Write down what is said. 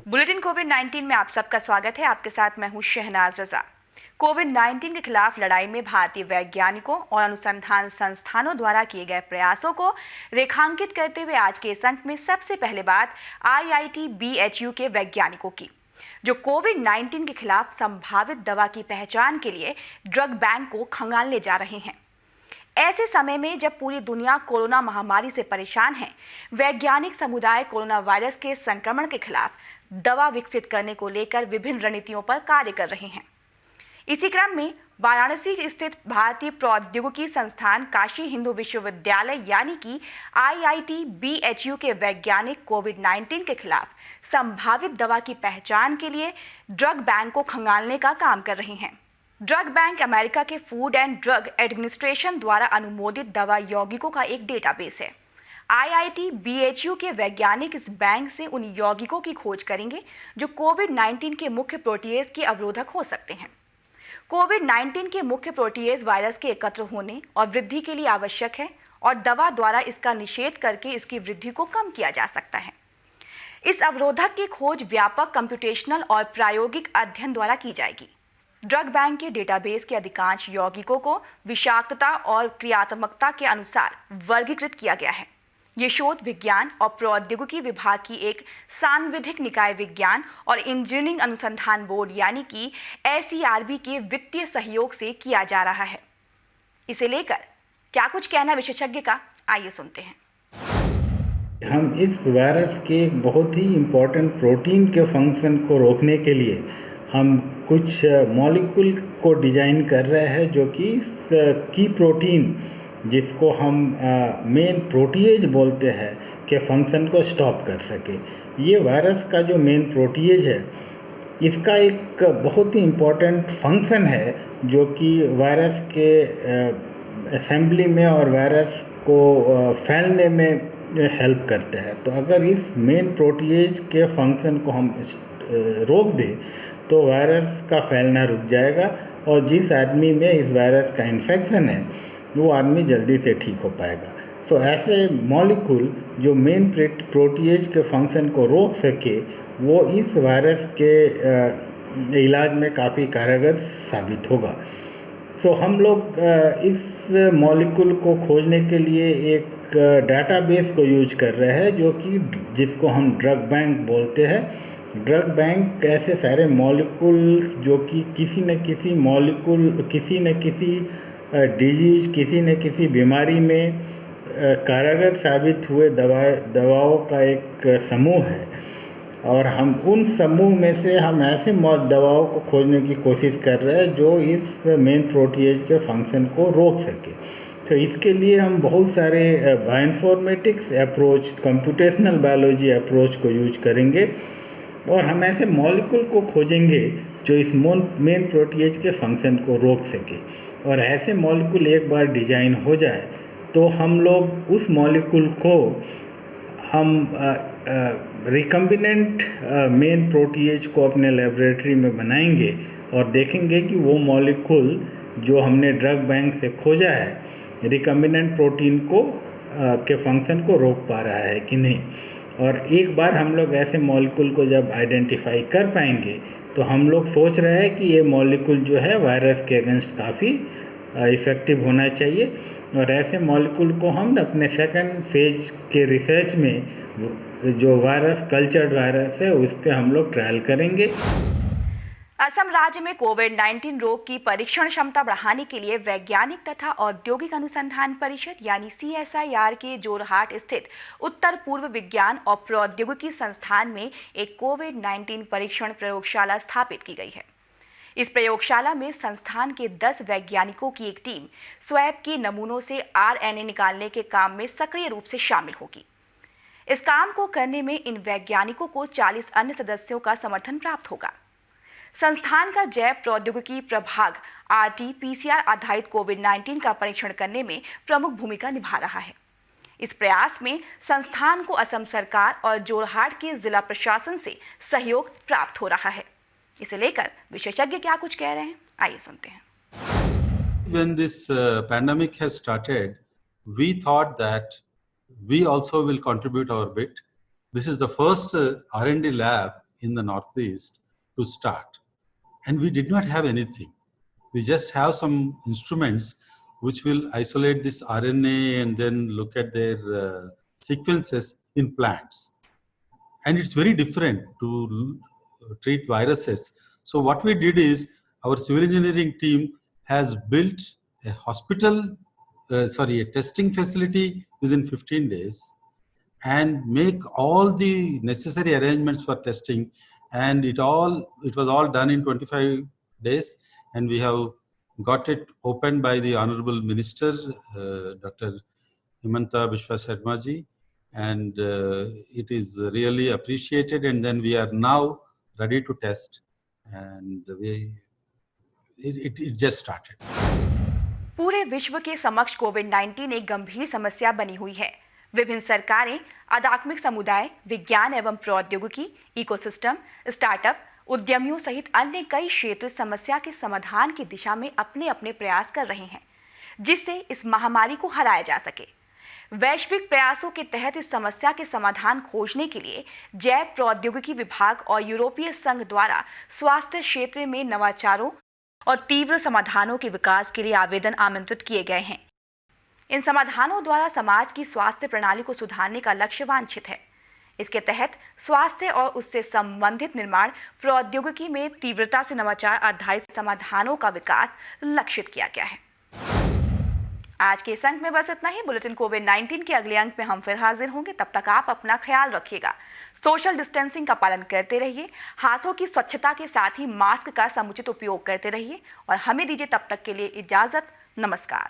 Bulletin कोविड-19 में आप सबका स्वागत है। आपके साथ मैं हूं शहनाज रजा। कोविड-19 के खिलाफ लड़ाई में भारतीय वैज्ञानिकों और अनुसंधान संस्थानों द्वारा किए गए प्रयासों को रेखांकित करते हुए आज के इस अंक में सबसे पहले बात IIT BHU के वैज्ञानिकों की, जो कोविड-19 के खिलाफ संभावित दवा की पहचान के लिए ड्रग बैंक को खंगालने जा रहे हैं। ऐसे समय में जब पूरी दुनिया कोरोना महामारी से परेशान है, वैज्ञानिक समुदाय कोरोना वायरस के संक्रमण के खिलाफ दवा विकसित करने को लेकर विभिन्न रणनीतियों पर कार्य कर रहे हैं। इसी क्रम में वाराणसी स्थित भारतीय प्रौद्योगिकी संस्थान काशी हिंदू विश्वविद्यालय यानी कि IIT BHU के वैज्ञानिक कोविड-19 के खिलाफ संभावित दवा की पहचान के लिए ड्रग बैंक को खंगालने का काम कर रहे हैं। ड्रग बैंक अमेरिका के फूड एंड ड्रग एडमिनिस्ट्रेशन द्वारा अनुमोदित दवा यौगिकों का एक डेटाबेस है। IIT BHU के वैज्ञानिक इस बैंक से उन यौगिकों की खोज करेंगे जो कोविड-19 के मुख्य प्रोटीएज के अवरोधक हो सकते हैं। कोविड-19 के मुख्य प्रोटीएज वायरस के एकत्र होने और वृद्धि के लिए आवश्यक है और दवा द्वारा इसका निषेध करके इसकी वृद्धि को कम किया जा सकता है। इस अवरोधक की खोज व्यापक कंप्यूटेशनल और प्रायोगिक अध्ययन द्वारा की जाएगी। ड्रग बैंक के डेटाबेस के अधिकांश यौगिकों को विषाक्तता और क्रियात्मकता के अनुसार वर्गीकृत किया गया है। ये शोध विज्ञान और प्रौद्योगिकी विभाग की एक सांविधिक निकाय विज्ञान और इंजीनियरिंग अनुसंधान बोर्ड यानी कि SERB के वित्तीय सहयोग से किया जा रहा है। इसे लेकर क्या कुछ कहना विशेषज्ञ का, आइए सुनते हैं। हम इस वायरस के एक बहुत ही इम्पोर्टेंट प्रोटीन के फंक्शन को रोकने के लिए हम कुछ मॉलिक्यूल को डिजाइन कर रहे हैं जो कि की प्रोटीन जिसको हम मेन प्रोटीएज बोलते हैं के फंक्शन को स्टॉप कर सके। ये वायरस का जो मेन प्रोटीएज है इसका एक बहुत ही इम्पोर्टेंट फंक्शन है जो कि वायरस के असेंबली में और वायरस को फैलने में हेल्प करते हैं। तो अगर इस मेन प्रोटीएज के फंक्शन को हम रोक दें तो वायरस का फैलना रुक जाएगा और जिस आदमी में इस वायरस का इन्फेक्शन है वो आदमी जल्दी से ठीक हो पाएगा। तो ऐसे मॉलिक्यूल जो मेन प्रोटीएज के फंक्शन को रोक सके वो इस वायरस के इलाज में काफ़ी कारगर साबित होगा। तो हम लोग इस मॉलिक्यूल को खोजने के लिए एक डाटाबेस को यूज कर रहे हैं जो कि जिसको हम ड्रग बैंक बोलते हैं। ड्रग बैंक ऐसे सारे मॉलिक्यूल जो कि किसी न किसी मॉलिक्यूल किसी न किसी डिजीज किसी न किसी बीमारी में कारगर साबित हुए दवाओं का एक समूह है और हम उन समूह में से हम ऐसे दवाओं को खोजने की कोशिश कर रहे हैं जो इस मेन प्रोटीएज के फंक्शन को रोक सके। तो इसके लिए हम बहुत सारे bioinformatics approach computational biology approach को यूज करेंगे और हम ऐसे मॉलिक्यूल को खोजेंगे जो इस मेन प्रोटीएज के फंक्शन को रोक सके। और ऐसे मॉलिक्यूल एक बार डिजाइन हो जाए तो हम लोग उस मॉलिक्यूल को हम रिकम्बिनेंट मेन प्रोटीएज को अपने लेबोरेटरी में बनाएंगे और देखेंगे कि वो मॉलिक्यूल जो हमने ड्रग बैंक से खोजा है रिकम्बिनेंट प्रोटीन को के फंक्शन को रोक पा रहा है कि नहीं। और एक बार हम लोग ऐसे मॉलिक्यूल को जब आइडेंटिफाई कर पाएंगे तो हम लोग सोच रहे हैं कि ये मॉलिक्यूल जो है वायरस के अगेंस्ट काफ़ी इफ़ेक्टिव होना चाहिए और ऐसे मॉलिक्यूल को हम अपने सेकंड फेज के रिसर्च में जो वायरस कल्चर्ड वायरस है उस पर हम लोग ट्रायल करेंगे। असम राज्य में कोविड-19 रोग की परीक्षण क्षमता बढ़ाने के लिए वैज्ञानिक तथा औद्योगिक अनुसंधान परिषद यानी CSIR के जोरहाट स्थित उत्तर पूर्व विज्ञान और प्रौद्योगिकी संस्थान में एक कोविड-19 परीक्षण प्रयोगशाला स्थापित की गई है। इस प्रयोगशाला में संस्थान के 10 वैज्ञानिकों की एक टीम स्वैब के नमूनों से RNA निकालने के काम में सक्रिय रूप से शामिल होगी। इस काम को करने में इन वैज्ञानिकों को 40 अन्य सदस्यों का समर्थन प्राप्त होगा। संस्थान का जैव प्रौद्योगिकी प्रभाग RT-PCR आधारित कोविड-19 का परीक्षण करने में प्रमुख भूमिका निभा रहा है। इस प्रयास में संस्थान को असम सरकार और जोरहाट के जिला प्रशासन से सहयोग प्राप्त हो रहा है। इसे लेकर विशेषज्ञ क्या कुछ कह रहे हैं, आइए सुनते हैं। When this pandemic has started, we thought that we also will contribute our bit. This is the first R&D lab in the Northeast to start. And we did not have anything. We just have some instruments which will isolate this RNA and then look at their sequences in plants. And it's very different to treat viruses. So what we did is our civil engineering team has built a a testing facility within 15 days and make all the necessary arrangements for testing. And it was all done in 25 days. And we have got it opened by the Honorable Minister, Dr. Himanta Biswa Sarma ji. And it is really appreciated. And then we are now ready to test. And it just started. पूरे विश्व के समक्ष कोविड-19 एक गंभीर समस्या बनी हुई है। विभिन्न सरकारें, अकादमिक समुदाय, विज्ञान एवं प्रौद्योगिकी, इकोसिस्टम, स्टार्टअप, उद्यमियों सहित अन्य कई क्षेत्र समस्या के समाधान की दिशा में अपने अपने प्रयास कर रहे हैं, जिससे इस महामारी को हराया जा सके। वैश्विक प्रयासों के तहत इस समस्या के समाधान खोजने के लिए जैव प्रौद्योगिकी विभाग और यूरोपीय संघ द्वारा स्वास्थ्य क्षेत्र में नवाचारों और तीव्र समाधानों के विकास के लिए आवेदन आमंत्रित किए गए हैं। इन समाधानों द्वारा समाज की स्वास्थ्य प्रणाली को सुधारने का लक्ष्य वांछित है। इसके तहत स्वास्थ्य और उससे संबंधित निर्माण प्रौद्योगिकी में तीव्रता से नवाचार आधारित समाधानों का विकास लक्षित किया गया है। आज के इस अंक में बस इतना ही। बुलेटिन कोविड-19 के अगले अंक में हम फिर हाजिर होंगे। तब तक आप अपना ख्याल रखिएगा, सोशल डिस्टेंसिंग का पालन करते रहिए, हाथों की स्वच्छता के साथ ही मास्क का समुचित उपयोग करते रहिए और हमें दीजिए तब तक के लिए इजाजत। नमस्कार।